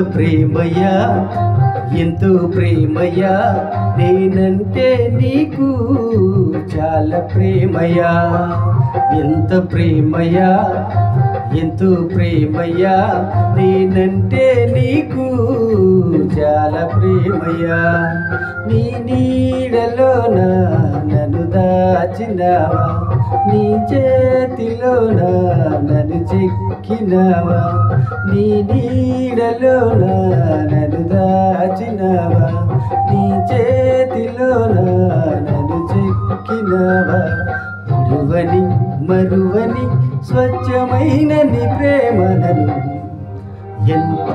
ప్రేమయ్యా ఎంతో ప్రేమయ్యా నేనంటే నీకు చాలా ప్రేమయ్యా ఎంత ప్రేమయ్యా ఎంతో ప్రేమయ్యా నేనంటే నీకు చాలా ప్రేమయ్యా నీ నీడలోన నన్ను దాచినావా నీ చేతిలోన నన్ను చెక్కినావా నీ నీడలోన నన్ను దాచినావా నీ చేతిలోన నన్ను చెక్కినావా మరువని స్వచ్ఛమైన నీ ప్రేమను ఎంత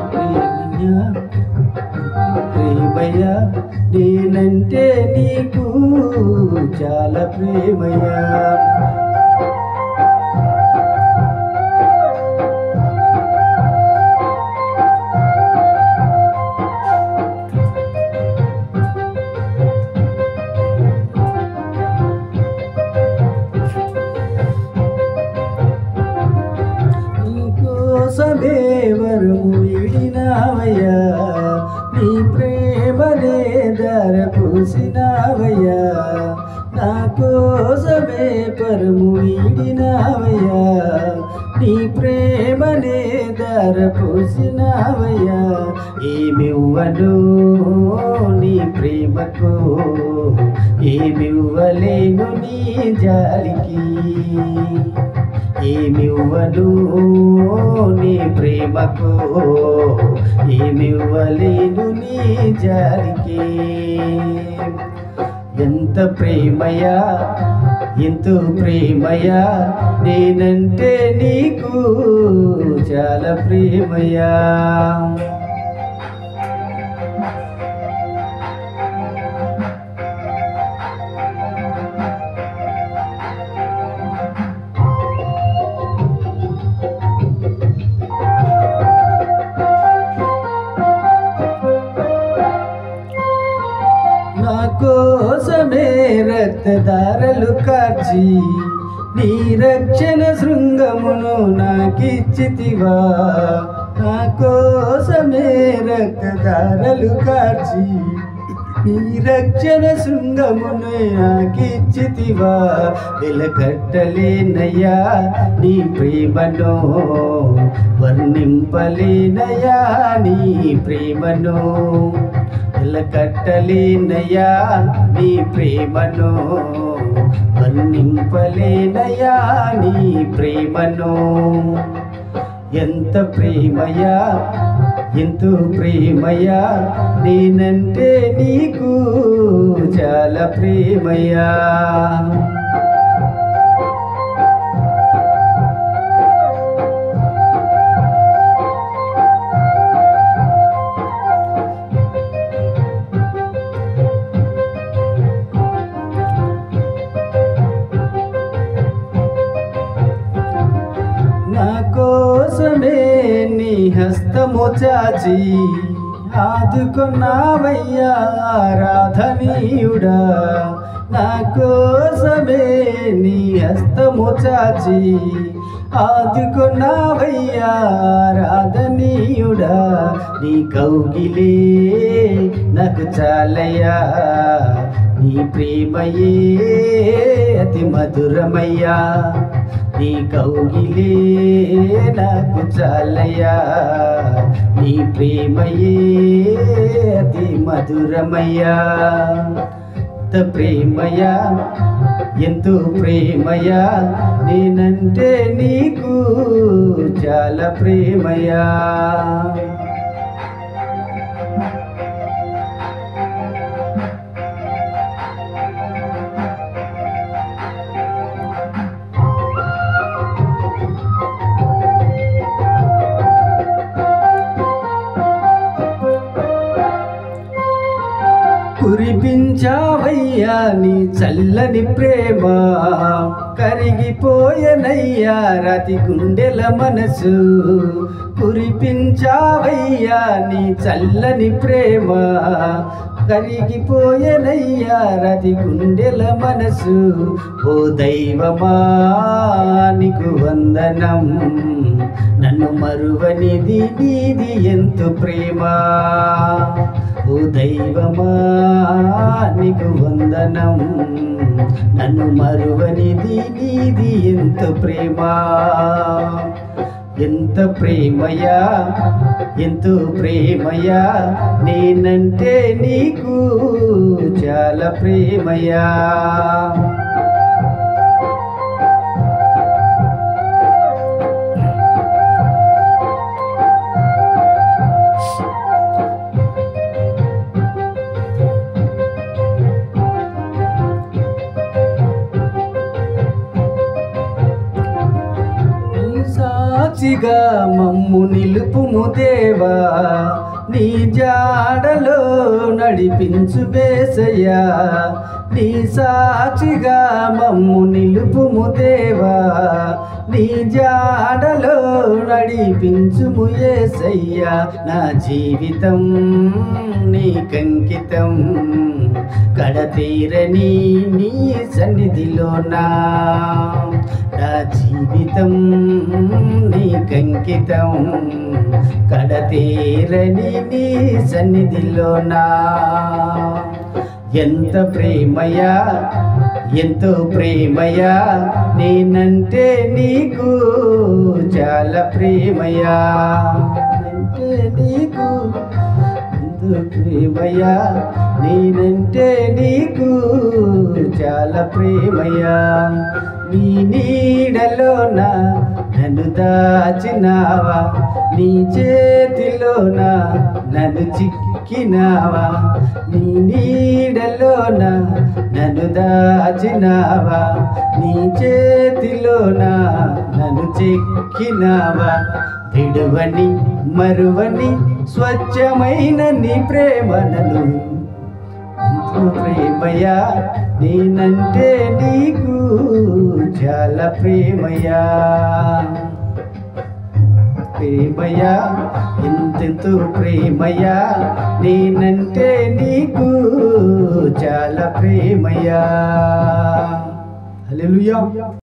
ప్రేమయ్యా నేనంటే నీకు చాలా ప్రేమయ్యా కోసమే వరము విడినావయ్యా నీ ప్రేమనే ధరపూసినావయ్యా నా కోసమే పరము విడినావయ్యా నీ ప్రేమనే ధరపూసినావయ్యా ఏమివ్వను నీ ప్రేమకు ఏమివ్వలేను నీ జాలికి ఏమివ్వను నీ ప్రేమకు ఏమివ్వలేను నీ జాలికి ఎంత ప్రేమయ్యా ఎంతో ప్రేమయ్యా నేనంటే నీకు చాలా ప్రేమయ్యా నా కోసమే రక్తధారలు కార్చి నీ రక్షణ శృంగమును నాకిచ్చితివా నా కోసమే రక్తధారలు కార్చి నీ రక్షణ శృంగమును నాకిచ్చితివా వెలకట్టలేనయ్యా నీ ప్రేమను వర్ణింపలేనయ్యా నీ ప్రేమను వెలకట్టలేనయ్యా నీ ప్రేమను వర్ణింపలేనయ్యా నీ ప్రేమను ఎంత ప్రేమయ్యా ఎంతో ప్రేమయ్యా నేనంటే నీకు చాలా ప్రేమయ్యా నా కోసమే నీ హస్తము చాచి ఆదుకున్నావయ్యా ఆరాధనీయుడా నా కోసమే నీ హస్తము చాచి ఆదుకున్నావయ్యా ఆరాధనీయుడా నీ కౌగిలే నాకు చాలయ్యా నీ ప్రేమయే అతి మధురమయ్యా నీ కౌగిలే నాకు చాలయ్యా నీ ప్రేమయే అతి మధురమయ్యా ఎంత ప్రేమయ్యా ఎంతో ప్రేమయ్యా నేనంటే నీకు చాలా ప్రేమయ్యా కురిపించావయ్యా నీ చల్లని ప్రేమ కరిగిపోయనయ్యా రాతి గుండెల మనసు కురిపించావయ్యా నీ చల్లని ప్రేమ కరిగిపోయనయ్యా రాతి గుండెల మనసు ఓ దైవమా నీకు వందనం నన్ను మరువనిది నీది ఎంత ప్రేమ. ఓ దైవమా నీకు వందనం, నన్ను మరువనిది నీది ఎంత ప్రేమ. ఎంత ప్రేమయా, ఎంతో ప్రేమయా, నేనంటే నీకు చాలా ప్రేమయా. సాక్షిగా మమ్ము నిలుపుము దేవా, నీ జాడలో నడిపించు యేసయ్యా. నీ సాక్షిగా మమ్ము నిలుపుము దేవా, నీ జాడలో నడిపించుము యేసయ్యా. నా జీవితం నీకంకితం, కడతీరని నీ సన్నిధిలోనా. నా జీవితం నీకంకితం, కడతీరని నీ సన్నిధిలోనా. ఎంత ప్రేమయా, ఎంతో ప్రేమయా, నేనంటే నీకు చాలా ప్రేమయా. అంటే నీకు ఎంతో ప్రేమయా, నేనంటే నీకు చాలా ప్రేమయా. నీ నీడలోన నన్ను దాచినావా, నీ చేతిలోన నన్ను చిక్కినావా. నీ నీడలోన నన్ను దాచినావా, నీ చేతిలోన నన్ను చిక్కినావా. విడువని మరువని స్వచ్ఛమైన నీ ప్రేమ నన్ను ఎంతో ప్రేమయా, నేనంటే నీకు చాలా ప్రేమయా. ప్రేమయా, ఎంతెంతో ప్రేమయా, నేనంటే నీకు చాలా ప్రేమయా. హల్లెలూయా.